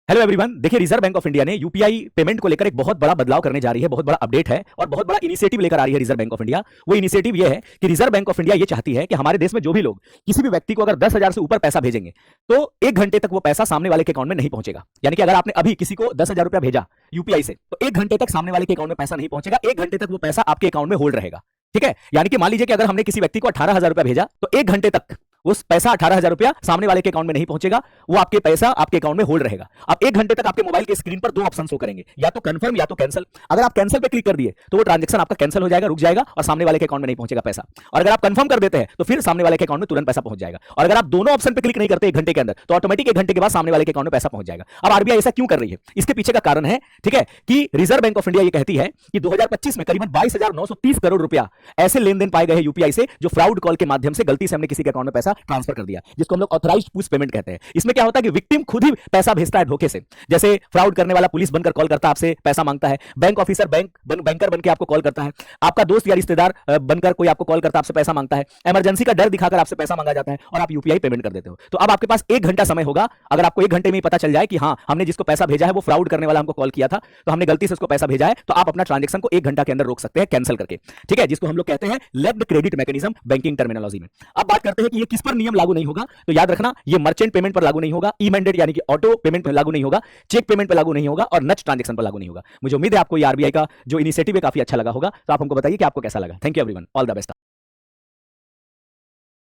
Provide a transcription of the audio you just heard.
Hello everyone. देखिए, reserve bank of India ने UPI payment को लेकर एक बहुत बड़ा बदलाव करने जा रही है, बहुत बड़ा अपडेट है और बहुत बड़ा इनिशिएटिव लेकर आ रही है रिजर्व बैंक ऑफ इंडिया। वो इनिशिएटिव ये है कि रिजर्व बैंक ऑफ इंडिया ये चाहती है कि हमारे देश में जो भी लोग किसी भी व्यक्ति को अगर 10,000 से ऊपर पैसा भेजेंगे तो 1 घंटे तक वो पैसा सामने वाले के अकाउंट में नहीं पहुंचेगा। यानी कि अगर आपने अभी किसी को 10,000 रुपया भेजा यूपीआई से तो 1 घंटे तक सामने वाले के अकाउंट में पैसा नहीं पहुंचेगा। 1 घंटे तक वो पैसा आपके अकाउंट में होल्ड रहेगा। ठीक है, यानी कि मान लीजिए कि अगर हमने किसी व्यक्ति को 18,000 रुपया भेजा तो 1 घंटे तक उस पैसा 18,000 रुपया सामने वाले के अकाउंट में नहीं पहुंचेगा, वो आपके पैसा आपके अकाउंट में होल्ड रहेगा। अब 1 घंटे तक आपके मोबाइल के स्क्रीन पर 2 ऑप्शन शो करेंगे, या तो कंफर्म या तो कैंसिल। अगर आप कैंसिल पे क्लिक कर दिए तो वो ट्रांजैक्शन आपका कैंसिल हो जाएगा, रुक जाएगा और सामने वाले के अकाउंट में नहीं पहुंचेगा पैसा। और अगर आप कंफर्म कर देते हैं तो फिर सामने वाले के अकाउंट में तुरंत पैसा पहुंच जाएगा। और अगर आप दोनों ऑप्शन पे क्लिक नहीं करते 1 घंटे के अंदर तो ऑटोमेटिक 1 घंटे के बाद सामने वाले के अकाउंट में पैसा पहुंच जाएगा। अब आरबीआई ऐसा क्यों कर रही है? इसके पीछे का कारण है, ठीक है, कि रिजर्व बैंक ऑफ इंडिया ये कहती है कि 2025 में करीबन 22,930 करोड़ रुपया ऐसे लेन देन पाए गए यूपीआई से जो फ्रॉड कॉल के माध्यम से गलती से हमने किसी के अकाउंट में पैसा ट्रांसफर कर दिया, जिसको हम लोग ऑथराइज्ड पुश पेमेंट कहते हैं। इसमें क्या होता है कि विक्टिम खुद ही पैसा भेजता है धोखे से। जैसे फ्रॉड करने वाला पुलिस बनकर कॉल करता है, आपसे पैसा मांगता है। बैंक ऑफिसर बैंकर बनकर आपको कॉल करता है। आपका दोस्त या रिश्तेदार बनकर कोई आपको कॉल करता है, आपसे पैसा मांगता है। इमरजेंसी का डर दिखाकर आपसे पैसा मांगा जाता है और आप यूपीआई पेमेंट कर देते हो। तो अब आपके पास 1 घंटा समय होगा। अगर आपको 1 घंटे में ही पता चल जाए कि हाँ, हमने जिसको पैसा भेजा है वो फ्रॉड करने वाला हमको कॉल किया था, तो हमने गलती से उसको पैसा भेजा है, तो आप अपना ट्रांजैक्शन को 1 घंटा के अंदर रोक सकते हैं कैंसिल करके। ठीक है, जिसको हम लोग कहते हैं left credit mechanism banking terminology में। अब बात करते हैं कि ये किस पर नियम लागू नहीं होगा। तो याद रखना, ये मर्चेंट पेमेंट पर लागू नहीं होगा, ई मैंडेट यानी कि ऑटो पेमेंट पर लागू नहीं होगा, चेक पेमेंट पर लागू नहीं होगा और नच ट्रांजैक्शन पर लागू नहीं होगा। मुझे उम्मीद है आपको ये आरबीआई का जो इनिशिएटिव है काफी अच्छा लगा होगा। तो आप हमको बताइए कि आपको कैसा लगा। Thank you everyone, all the best.